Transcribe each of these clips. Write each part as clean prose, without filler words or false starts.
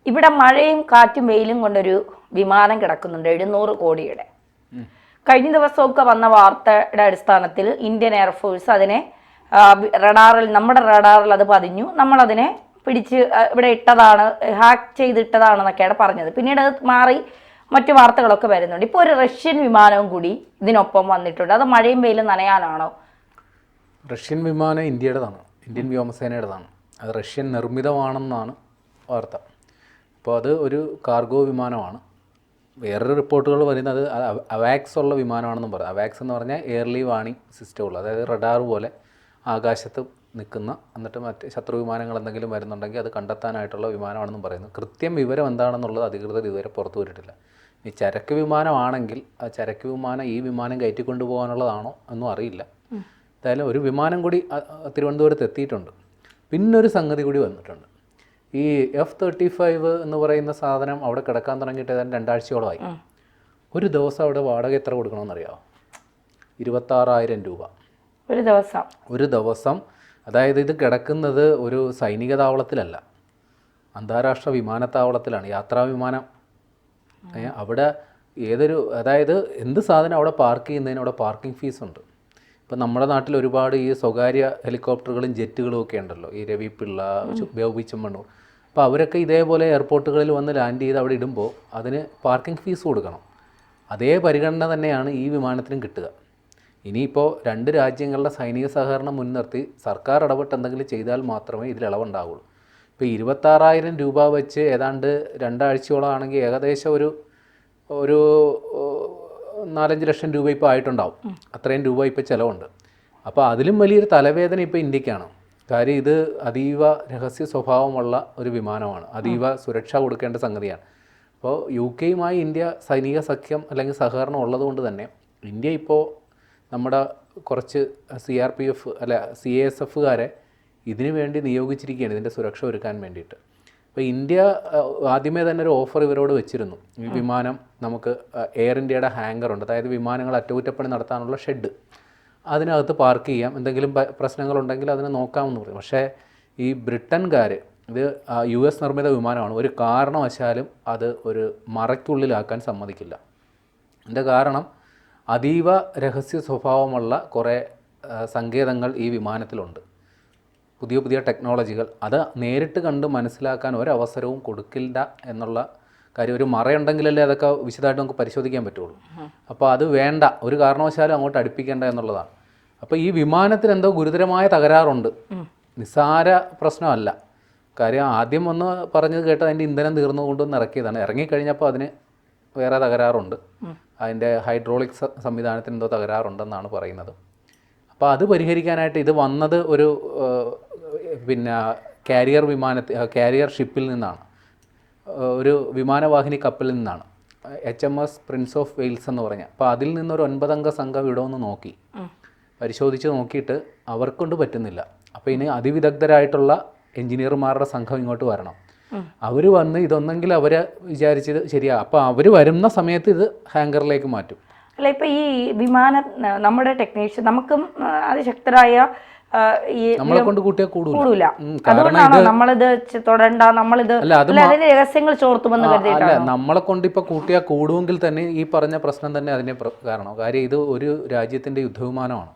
ഇവിടെ മഴയും കാറ്റും വെയിലും കൊണ്ടൊരു വിമാനം കിടക്കുന്നുണ്ട് 700 കോടിയുടെ. കഴിഞ്ഞ ദിവസമൊക്കെ വന്ന വാർത്തയുടെ അടിസ്ഥാനത്തിൽ ഇന്ത്യൻ എയർഫോഴ്സ് അതിനെ നമ്മുടെ റഡാറിൽ അത് പതിഞ്ഞു, നമ്മളതിനെ പിടിച്ച് ഇവിടെ ഇട്ടതാണ്, ഹാക്ക് ചെയ്തിട്ടതാണെന്നൊക്കെയാണ് പറഞ്ഞത്. പിന്നീട് അത് മാറി മറ്റു വാർത്തകളൊക്കെ വരുന്നുണ്ട്. ഇപ്പോൾ ഒരു റഷ്യൻ വിമാനവും കൂടി ഇതിനൊപ്പം വന്നിട്ടുണ്ട്. അത് മഴയും വെയിലും നനയാനാണോ? റഷ്യൻ വിമാനം ഇന്ത്യയുടേതാണ്, ഇന്ത്യൻ വ്യോമസേനയുടേതാണ്. അത് റഷ്യൻ നിർമ്മിതമാണെന്നാണ് വാർത്ത. അപ്പോൾ അത് ഒരു കാർഗോ വിമാനമാണ്. വേറൊരു റിപ്പോർട്ടുകൾ പറയുന്നത് അവാക്സ് ഉള്ള വിമാനമാണെന്നും പറയും. അവാക്സ് എന്ന് പറഞ്ഞാൽ എയർലി വാണിംഗ് സിസ്റ്റം ഉള്ള, അതായത് റഡാർ പോലെ ആകാശത്ത് നിൽക്കുന്ന, എന്നിട്ട് മറ്റ് ശത്രു വിമാനങ്ങൾ എന്തെങ്കിലും വരുന്നുണ്ടെങ്കിൽ അത് കണ്ടെത്താനായിട്ടുള്ള വിമാനമാണെന്നും പറയുന്നു. കൃത്യം വിവരം എന്താണെന്നുള്ളത് അധികൃതർ ഇതുവരെ പുറത്തു വിട്ടിട്ടില്ല. ഈ ചരക്ക് വിമാനമാണെങ്കിൽ ആ ചരക്ക് വിമാനം ഈ വിമാനം കയറ്റിക്കൊണ്ടു പോകാനുള്ളതാണോ എന്നും അറിയില്ല. എന്തായാലും ഒരു വിമാനം കൂടി തിരുവനന്തപുരത്ത് എത്തിയിട്ടുണ്ട്. പിന്നൊരു സംഗതി കൂടി വന്നിട്ടുണ്ട്. ഈ F-35 എന്ന് പറയുന്ന സാധനം അവിടെ കിടക്കാൻ തുടങ്ങിയിട്ട് ഏതാണ്ട് 2 ആഴ്ചയോളമായി. ഒരു ദിവസം അവിടെ വാടക എത്ര കൊടുക്കണമെന്നറിയാമോ? 26,000 രൂപ ഒരു ദിവസം. അതായത് ഇത് കിടക്കുന്നത് ഒരു സൈനിക താവളത്തിലല്ല, അന്താരാഷ്ട്ര വിമാനത്താവളത്തിലാണ്, യാത്രാ വിമാനം. അവിടെ അതായത് എന്ത് സാധനം അവിടെ പാർക്ക് ചെയ്യുന്നതിന് അവിടെ പാർക്കിംഗ് ഫീസുണ്ട്. ഇപ്പം നമ്മുടെ നാട്ടിൽ ഒരുപാട് ഈ സ്വകാര്യ ഹെലികോപ്റ്ററുകളും ജെറ്റുകളും ഒക്കെ ഉണ്ടല്ലോ, ഈ രവി പിള്ള, ബോബി ചെമ്മണ്ണൂർ. അപ്പോൾ അവരൊക്കെ ഇതേപോലെ എയർപോർട്ടുകളിൽ വന്ന് ലാൻഡ് ചെയ്ത് അവിടെ ഇടുമ്പോൾ അതിന് പാർക്കിംഗ് ഫീസ് കൊടുക്കണം. അതേ പരിഗണന തന്നെയാണ് ഈ വിമാനത്തിനും കിട്ടുക. ഇനിയിപ്പോൾ 2 രാജ്യങ്ങളുടെ സൈനിക സഹകരണം മുൻനിർത്തി സർക്കാർ ഇടപെട്ട് എന്തെങ്കിലും ചെയ്താൽ മാത്രമേ ഇതിൽ ഇളവുണ്ടാവുള്ളൂ. ഇപ്പോൾ 26,000 രൂപ വെച്ച് ഏതാണ്ട് 2 ആഴ്ചയോളം ആണെങ്കിൽ ഏകദേശം ഒരു 4-5 ലക്ഷം രൂപ ഇപ്പോൾ ആയിട്ടുണ്ടാവും. അത്രയും രൂപ ഇപ്പോൾ ചിലവുണ്ട്. അപ്പോൾ അതിലും വലിയൊരു തലവേദന ഇപ്പോൾ ഇന്ത്യക്കാണ്. കാര്യം ഇത് അതീവ രഹസ്യ സ്വഭാവമുള്ള ഒരു വിമാനമാണ്, അതീവ സുരക്ഷ കൊടുക്കേണ്ട സംഗതിയാണ്. അപ്പോൾ UK-യുമായി ഇന്ത്യ സൈനിക സഖ്യം അല്ലെങ്കിൽ സഹകരണം ഉള്ളതുകൊണ്ട് തന്നെ ഇന്ത്യ ഇപ്പോൾ നമ്മുടെ കുറച്ച് CRPF അല്ല CASFകാരെ ഇതിനു വേണ്ടി നിയോഗിച്ചിരിക്കുകയാണ്, ഇതിൻ്റെ സുരക്ഷ ഒരുക്കാൻ വേണ്ടിയിട്ട്. അപ്പോൾ ഇന്ത്യ ആദ്യമേ തന്നെ ഒരു ഓഫർ ഇവരോട് വെച്ചിരുന്നു. ഈ വിമാനം നമുക്ക് എയർ ഇന്ത്യയുടെ ഹാങ്കറുണ്ട്, അതായത് വിമാനങ്ങൾ അറ്റകുറ്റപ്പണി നടത്താനുള്ള ഷെഡ്, അതിനകത്ത് പാർക്ക് ചെയ്യാം, എന്തെങ്കിലും പ്രശ്നങ്ങളുണ്ടെങ്കിൽ അതിനെ നോക്കാമെന്ന് പറയും. പക്ഷേ ഈ ബ്രിട്ടൻകാർ, ഇത് US നിർമ്മിത വിമാനമാണ്, ഒരു കാരണവശാലും അത് ഒരു മറയ്ക്കുള്ളിലാക്കാൻ സമ്മതിക്കില്ല. അതിൻ്റെ കാരണം അതീവ രഹസ്യ സ്വഭാവമുള്ള കുറേ സങ്കേതങ്ങൾ ഈ വിമാനത്തിലുണ്ട്, പുതിയ പുതിയ ടെക്നോളജികൾ. അത് നേരിട്ട് കണ്ട് മനസ്സിലാക്കാൻ ഒരവസരവും കൊടുക്കില്ല എന്നുള്ള കാര്യം. ഒരു മറയുണ്ടെങ്കിലല്ലേ അതൊക്കെ വിശദമായിട്ട് നമുക്ക് പരിശോധിക്കാൻ പറ്റുള്ളൂ. അപ്പോൾ അത് വേണ്ട, ഒരു കാരണവശാലും അങ്ങോട്ട് അടുപ്പിക്കേണ്ട എന്നുള്ളതാണ്. അപ്പോൾ ഈ വിമാനത്തിന് എന്തോ ഗുരുതരമായ തകരാറുണ്ട്, നിസ്സാര പ്രശ്നമല്ല. കാര്യം ആദ്യം ഒന്ന് പറഞ്ഞത് കേട്ട് അതിൻ്റെ ഇന്ധനം തീർന്നുകൊണ്ടൊന്ന് ഇറക്കിയതാണ്. ഇറങ്ങിക്കഴിഞ്ഞപ്പോൾ അതിന് വേറെ തകരാറുണ്ട്, അതിൻ്റെ ഹൈഡ്രോളിക് സംവിധാനത്തിന് എന്തോ തകരാറുണ്ടെന്നാണ് പറയുന്നത്. അപ്പോൾ അത് പരിഹരിക്കാനായിട്ട് ഇത് വന്നത് ഒരു കാരിയർ ഷിപ്പിൽ നിന്നാണ്, ഒരു വിമാനവാഹിനി കപ്പലിൽ നിന്നാണ്, HMS പ്രിൻസ് ഓഫ് വെയിൽസ് എന്ന് പറഞ്ഞാൽ. അപ്പോൾ അതിൽ നിന്നൊരു 9 അംഗ സംഘം ഇവിടെ ഒന്ന് നോക്കി, പരിശോധിച്ച് നോക്കിയിട്ട് അവർക്കൊണ്ട് പറ്റുന്നില്ല. അപ്പോൾ ഇനി അതിവിദഗ്ധരായിട്ടുള്ള എഞ്ചിനീയർമാരുടെ സംഘം ഇങ്ങോട്ട് വരണം. അവർ വന്ന് ഇതൊന്നെങ്കിൽ അവർ വിചാരിച്ചത് ശരിയാണ്, അപ്പോൾ അവർ വരുന്ന സമയത്ത് ഇത് ഹാങ്കറിലേക്ക് മാറ്റും. അല്ല, ഇപ്പോൾ ഈ വിമാനം നമ്മുടെ ടെക്നീഷ്യൻ നമുക്കും അതിശക്തരായ നമ്മളെ കൊണ്ട് കൂട്ടിയാൽ കൂടൂല, അതുകൊണ്ടാണ് നമ്മളിത് തൊടണ്ട, നമ്മളിത് അതിന്റെ രഹസ്യങ്ങൾ ചോർത്തുമെന്ന് കരുതിയിട്ടാണ്. അല്ല, നമ്മളെ കൊണ്ട് ഇപ്പോൾ കൂട്ടിയാൽ കൂടുമെങ്കിൽ തന്നെ ഈ പറഞ്ഞ പ്രശ്നം തന്നെ അതിനെ കാരണം. കാര്യം ഇത് ഒരു രാജ്യത്തിൻ്റെ യുദ്ധവിമാനമാണ്.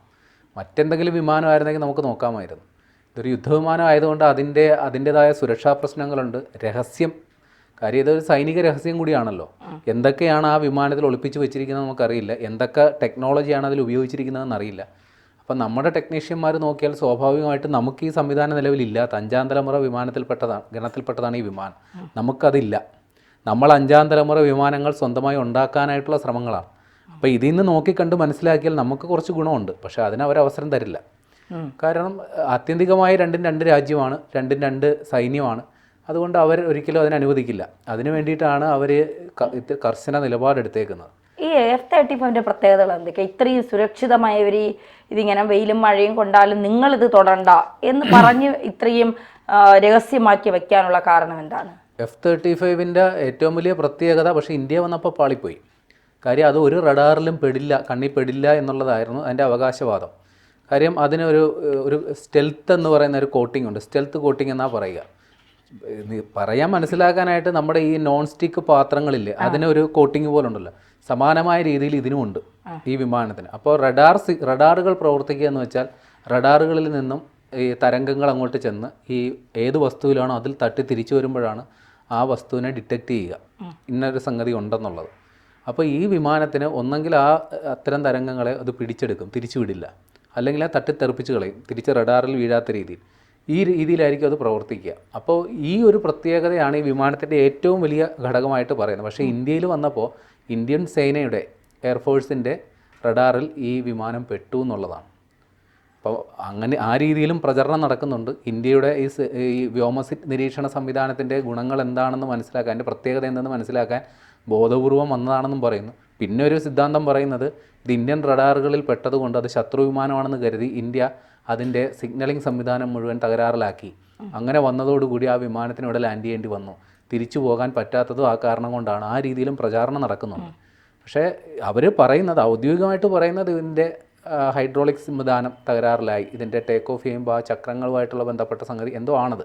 മറ്റെന്തെങ്കിലും വിമാനമായിരുന്നെങ്കിൽ നമുക്ക് നോക്കാമായിരുന്നു. ഇതൊരു യുദ്ധവിമാനം ആയതുകൊണ്ട് അതിൻ്റെതായ സുരക്ഷാ പ്രശ്നങ്ങളുണ്ട്, രഹസ്യം. കാര്യം ഇതൊരു സൈനിക രഹസ്യം കൂടിയാണല്ലോ. എന്തൊക്കെയാണ് ആ വിമാനത്തിൽ ഒളിപ്പിച്ച് വെച്ചിരിക്കുന്നത് നമുക്കറിയില്ല, എന്തൊക്കെ ടെക്നോളജിയാണ് അതിൽ ഉപയോഗിച്ചിരിക്കുന്നതെന്ന് അറിയില്ല. അപ്പം നമ്മുടെ ടെക്നീഷ്യന്മാർ നോക്കിയാൽ സ്വാഭാവികമായിട്ട് നമുക്ക് ഈ സംവിധാനം നിലവിലില്ലാത്ത 5ാം തലമുറ ഗണത്തിൽപ്പെട്ടതാണ് ഈ വിമാനം. നമുക്കതില്ല. നമ്മൾ 5ാം തലമുറ വിമാനങ്ങൾ സ്വന്തമായി ഉണ്ടാക്കാനായിട്ടുള്ള ശ്രമങ്ങളാണ്. അപ്പോൾ ഇതിൽ നിന്ന് നോക്കിക്കണ്ട് മനസ്സിലാക്കിയാൽ നമുക്ക് കുറച്ച് ഗുണമുണ്ട്. പക്ഷേ അതിനവരവസരം തരില്ല. കാരണം ആത്യന്തികമായി 2 രാജ്യമാണ്, 2 സൈന്യമാണ്. അതുകൊണ്ട് അവർ ഒരിക്കലും അതിനനുവദിക്കില്ല. അതിനു വേണ്ടിയിട്ടാണ് അവർ കർശന നിലപാടെടുത്തേക്കുന്നത്. ഈ F-35 പ്രത്യേകതകൾ എന്തൊക്കെയാണ്? ഇത്രയും സുരക്ഷിതമായവർ ഇതിങ്ങനെ വെയിലും മഴയും കൊണ്ടാലും നിങ്ങളിത് തൊടണ്ട എന്ന് പറഞ്ഞ് ഇത്രയും രഹസ്യമാക്കി വയ്ക്കാനുള്ള കാരണം എന്താണ്? F-35 ഏറ്റവും വലിയ പ്രത്യേകത, പക്ഷേ ഇന്ത്യ വന്നപ്പോൾ പാളിപ്പോയി. കാര്യം അത് ഒരു റഡാറിലും കണ്ണിൽ പെടില്ല എന്നുള്ളതായിരുന്നു അതിൻ്റെ അവകാശവാദം. കാര്യം അതിനൊരു സ്റ്റെൽത്ത് എന്ന് പറയുന്ന ഒരു കോട്ടിംഗ് ഉണ്ട്, സ്റ്റെൽത്ത് കോട്ടിംഗ് എന്നാണ് പറയുക. പറയാൻ മനസ്സിലാക്കാനായിട്ട് നമ്മുടെ ഈ നോൺ സ്റ്റിക്ക് പാത്രങ്ങളില്ലേ, അതിനൊരു കോട്ടിങ് പോലെ ഉണ്ടല്ലോ, സമാനമായ രീതിയിൽ ഇതിനുമുണ്ട് ഈ വിമാനത്തിന്. അപ്പോൾ റഡാറുകൾ പ്രവർത്തിക്കുക എന്ന് വെച്ചാൽ റഡാറുകളിൽ നിന്നും ഈ തരംഗങ്ങൾ അങ്ങോട്ട് ചെന്ന് ഈ ഏത് വസ്തുവിലാണോ അതിൽ തട്ടി തിരിച്ചു വരുമ്പോഴാണ് ആ വസ്തുവിനെ ഡിറ്റക്റ്റ് ചെയ്യുക ഇന്നൊരു സംഗതി ഉണ്ടെന്നുള്ളത്. അപ്പോൾ ഈ വിമാനത്തിന് ഒന്നെങ്കിൽ അത്തരം തരംഗങ്ങളെ അത് പിടിച്ചെടുക്കും, തിരിച്ചു വിടില്ല, അല്ലെങ്കിൽ ആ തട്ടിത്തെറിപ്പിച്ച് കളയും, തിരിച്ച് റഡാറിൽ വീഴാത്ത രീതിയിൽ. ഈ രീതിയിലായിരിക്കും അത് പ്രവർത്തിക്കുക. അപ്പോൾ ഈ ഒരു പ്രത്യേകതയാണ് ഈ വിമാനത്തിൻ്റെ ഏറ്റവും വലിയ ഘടകമായിട്ട് പറയുന്നത്. പക്ഷേ ഇന്ത്യയിൽ വന്നപ്പോൾ ഇന്ത്യൻ സേനയുടെ എയർഫോഴ്സിൻ്റെ റഡാറിൽ ഈ വിമാനം പെട്ടു എന്നുള്ളതാണ്. അപ്പോൾ അങ്ങനെ ആ രീതിയിലും പ്രചരണം നടക്കുന്നുണ്ട്. ഇന്ത്യയുടെ ഈ വ്യോമ നിരീക്ഷണ സംവിധാനത്തിൻ്റെ ഗുണങ്ങൾ എന്താണെന്ന് മനസ്സിലാക്കാൻ, അതിൻ്റെ പ്രത്യേകത എന്തെന്ന് മനസ്സിലാക്കാൻ ബോധപൂർവം വന്നതാണെന്നും പറയുന്നു. പിന്നെ ഒരു സിദ്ധാന്തം പറയുന്നത് ഇത് ഇന്ത്യൻ റഡാറുകളിൽ പെട്ടതുകൊണ്ട് അത് ശത്രു വിമാനമാണെന്ന് കരുതി ഇന്ത്യ അതിൻ്റെ സിഗ്നലിംഗ് സംവിധാനം മുഴുവൻ തകരാറിലാക്കി. അങ്ങനെ വന്നതോടുകൂടി ആ വിമാനത്തിന് ഇവിടെ ലാൻഡ് ചെയ്യേണ്ടി വന്നു. തിരിച്ചു പോകാൻ പറ്റാത്തതും ആ കാരണം കൊണ്ടാണ്. ആ രീതിയിലും പ്രചാരണം നടക്കുന്നുണ്ട്. പക്ഷേ അവർ പറയുന്നത്, ഔദ്യോഗികമായിട്ട് പറയുന്നത്, ഇതിൻ്റെ ഹൈഡ്രോളിക് സംവിധാനം തകരാറിലായി, ഇതിൻ്റെ ടേക്ക് ഓഫ് ചെയ്യുമ്പോൾ ആ ചക്രങ്ങളുമായിട്ടുള്ള ബന്ധപ്പെട്ട സംഗതി എന്തോ ആണത്.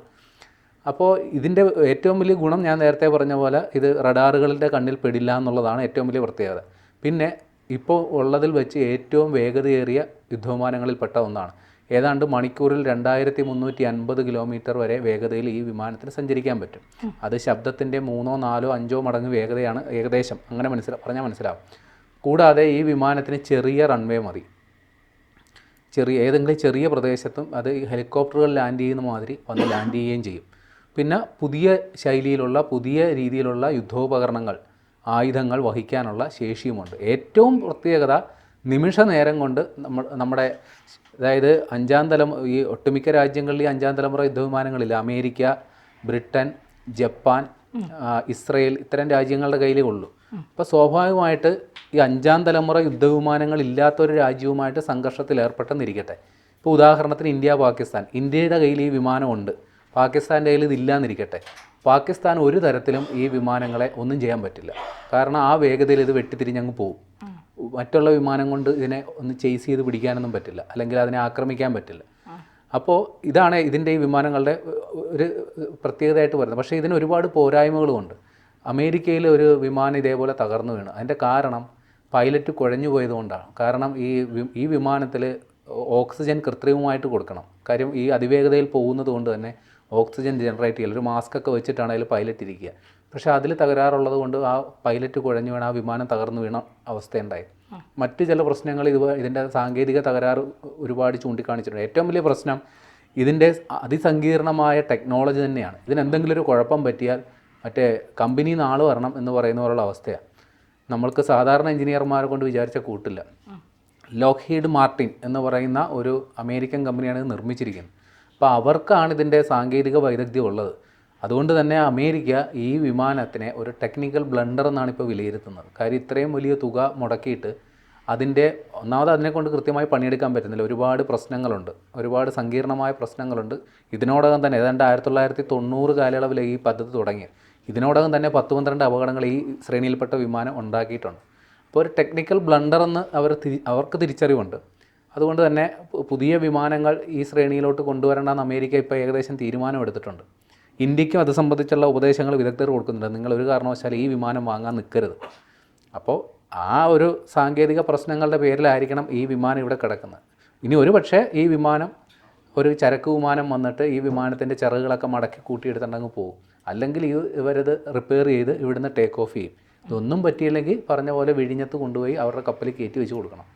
അപ്പോൾ ഇതിൻ്റെ ഏറ്റവും വലിയ ഗുണം ഞാൻ നേരത്തെ പറഞ്ഞ പോലെ ഇത് റഡാറുകളുടെ കണ്ണിൽ പെടില്ല എന്നുള്ളതാണ് ഏറ്റവും വലിയ പ്രത്യേകത. പിന്നെ ഇപ്പോൾ ഉള്ളതിൽ വെച്ച് ഏറ്റവും വേഗതയേറിയ യുദ്ധവിമാനങ്ങളിൽപ്പെട്ട ഒന്നാണ്. ഏതാണ്ട് മണിക്കൂറിൽ 2350 കിലോമീറ്റർ വരെ വേഗതയിൽ ഈ വിമാനത്തിന് സഞ്ചരിക്കാൻ പറ്റും. അത് ശബ്ദത്തിൻ്റെ 3, 4, 5 മടങ്ങ് വേഗതയാണ് ഏകദേശം, അങ്ങനെ പറഞ്ഞാൽ മനസ്സിലാവും. കൂടാതെ ഈ വിമാനത്തിന് ചെറിയ റൺവേ മതി. ഏതെങ്കിലും ചെറിയ പ്രദേശത്തും അത് ഹെലികോപ്റ്ററുകൾ ലാൻഡ് ചെയ്യുന്ന മാതിരി വന്ന് ലാൻഡ് ചെയ്യുകയും ചെയ്യും. പിന്നെ പുതിയ ശൈലിയിലുള്ള പുതിയ രീതിയിലുള്ള യുദ്ധോപകരണങ്ങൾ, ആയുധങ്ങൾ വഹിക്കാനുള്ള ശേഷിയുമുണ്ട്. ഏറ്റവും പ്രത്യേകത നിമിഷ നേരം കൊണ്ട് നമ്മുടെ അതായത് 5ാം തലമുറ, ഈ ഒട്ടുമിക്ക രാജ്യങ്ങളിൽ ഈ 5ാം തലമുറ യുദ്ധവിമാനങ്ങളില്ല. അമേരിക്ക, ബ്രിട്ടൻ, ജപ്പാൻ, ഇസ്രയേൽ, ഇത്തരം രാജ്യങ്ങളുടെ കയ്യിലേ ഉള്ളൂ. അപ്പോൾ സ്വാഭാവികമായിട്ട് ഈ 5ാം തലമുറ യുദ്ധവിമാനങ്ങൾ ഇല്ലാത്തൊരു രാജ്യവുമായിട്ട് സംഘർഷത്തിൽ ഏർപ്പെട്ടെന്നിരിക്കട്ടെ. ഇപ്പോൾ ഉദാഹരണത്തിന് ഇന്ത്യ, പാകിസ്ഥാൻ. ഇന്ത്യയുടെ കയ്യിൽ ഈ വിമാനമുണ്ട്, പാകിസ്ഥാൻ്റെ കയ്യിൽ ഇതില്ലാന്നിരിക്കട്ടെ. പാകിസ്ഥാൻ ഒരു തരത്തിലും ഈ വിമാനങ്ങളെ ഒന്നും ചെയ്യാൻ പറ്റില്ല. കാരണം ആ വേഗതയിൽ ഇത് വെട്ടിത്തിരിഞ്ഞങ്ങ് പോകും. മറ്റുള്ള വിമാനം കൊണ്ട് ഇതിനെ ഒന്ന് ചേസ് ചെയ്ത് പിടിക്കാനൊന്നും പറ്റില്ല, അല്ലെങ്കിൽ അതിനെ ആക്രമിക്കാൻ പറ്റില്ല. അപ്പോൾ ഇതാണ് ഇതിൻ്റെ ഈ വിമാനങ്ങളുടെ ഒരു പ്രത്യേകതയായിട്ട് പറയുന്നത്. പക്ഷേ ഇതിന് ഒരുപാട് പോരായ്മകളുമുണ്ട്. അമേരിക്കയിൽ ഒരു വിമാനം ഇതേപോലെ തകർന്നു വീണു. അതിൻ്റെ കാരണം പൈലറ്റ് കുഴഞ്ഞു പോയതുകൊണ്ടാണ്. കാരണം ഈ വിമാനത്തിൽ ഓക്സിജൻ കൃത്രിമമായിട്ട് കൊടുക്കണം. കാര്യം ഈ അതിവേഗതയിൽ പോകുന്നത് കൊണ്ട് തന്നെ ഓക്സിജൻ ജനറേറ്റ് ചെയ്യൽ, ഒരു മാസ്കൊക്കെ വെച്ചിട്ടാണ് അതിൽ പൈലറ്റ് ഇരിക്കുക. പക്ഷേ അതിൽ തകരാറുള്ളത് കൊണ്ട് ആ പൈലറ്റ് കുഴഞ്ഞു വീണ ആ വിമാനം തകർന്നു വീണ അവസ്ഥയുണ്ടായി. മറ്റ് ചില പ്രശ്നങ്ങൾ ഇതിൻ്റെ സാങ്കേതിക തകരാറ് ഒരുപാട് ചൂണ്ടിക്കാണിച്ചിട്ടുണ്ട്. ഏറ്റവും വലിയ പ്രശ്നം ഇതിൻ്റെ അതിസങ്കീർണമായ ടെക്നോളജി തന്നെയാണ്. ഇതിനെന്തെങ്കിലും ഒരു കുഴപ്പം പറ്റിയാൽ മറ്റേ കമ്പനിയിൽ നിന്ന് ആൾ വരണം എന്ന് പറയുന്ന പോലുള്ള അവസ്ഥയാണ്. നമ്മൾക്ക് സാധാരണ എഞ്ചിനീയർമാരെ കൊണ്ട് വിചാരിച്ച കൂട്ടില്ല. ലോക്ഹീഡ് മാർട്ടിൻ എന്ന് പറയുന്ന ഒരു അമേരിക്കൻ കമ്പനിയാണ് ഇത് നിർമ്മിച്ചിരിക്കുന്നത്. അപ്പോൾ അവർക്കാണ് ഇതിൻ്റെ സാങ്കേതിക വൈദഗ്ധ്യം ഉള്ളത്. അതുകൊണ്ട് തന്നെ അമേരിക്ക ഈ വിമാനത്തിനെ ഒരു ടെക്നിക്കൽ ബ്ലണ്ടർ എന്നാണ് ഇപ്പോൾ വിലയിരുത്തുന്നത്. കാര്യം ഇത്രയും വലിയ തുക മുടക്കിയിട്ട് ഒന്നാമത് അതിനെക്കൊണ്ട് കൃത്യമായി പണിയെടുക്കാൻ പറ്റുന്നില്ല. ഒരുപാട് പ്രശ്നങ്ങളുണ്ട്, ഒരുപാട് സങ്കീർണമായ പ്രശ്നങ്ങളുണ്ട്. ഇതിനോടകം തന്നെ ഏതാണ്ട് 1990 കാലയളവിൽ ഈ പദ്ധതി തുടങ്ങി. ഇതിനോടകം തന്നെ 10-12 അപകടങ്ങൾ ഈ ശ്രേണിയിൽപ്പെട്ട വിമാനം ഉണ്ടാക്കിയിട്ടുണ്ട്. അപ്പോൾ ഒരു ടെക്നിക്കൽ ബ്ലണ്ടർ എന്ന് അവർക്ക് തിരിച്ചറിവുണ്ട്. അതുകൊണ്ട് തന്നെ പുതിയ വിമാനങ്ങൾ ഈ ശ്രേണിയിലോട്ട് കൊണ്ടുവരണമെന്ന് അമേരിക്ക ഇപ്പോൾ ഏകദേശം തീരുമാനമെടുത്തിട്ടുണ്ട്. ഇന്ത്യക്കും അത് സംബന്ധിച്ചുള്ള ഉപദേശങ്ങൾ വിദഗ്ധർ കൊടുക്കുന്നുണ്ട്. നിങ്ങൾ ഒരു കാരണവശാലും ഈ വിമാനം വാങ്ങാൻ നിൽക്കരുത്. അപ്പോൾ ആ ഒരു സാങ്കേതിക പ്രശ്നങ്ങളുടെ പേരിലായിരിക്കണം ഈ വിമാനം ഇവിടെ കിടക്കുന്നത്. ഇനി ഒരു പക്ഷേ ഈ വിമാനം ഒരു ചരക്ക് വിമാനം വന്നിട്ട് ഈ വിമാനത്തിൻ്റെ ചിറകുകളൊക്കെ മടക്കി കൂട്ടിയെടുത്തുണ്ടെങ്കിൽ പോകും. അല്ലെങ്കിൽ ഇവരത് റിപ്പയർ ചെയ്ത് ഇവിടുന്ന് ടേക്ക് ഓഫ് ചെയ്യും. ഇതൊന്നും പറ്റിയില്ലെങ്കിൽ പറഞ്ഞ പോലെ വിഴിഞ്ഞത്ത് കൊണ്ടുപോയി അവരുടെ കപ്പലിൽ കയറ്റി വെച്ച് കൊടുക്കണം.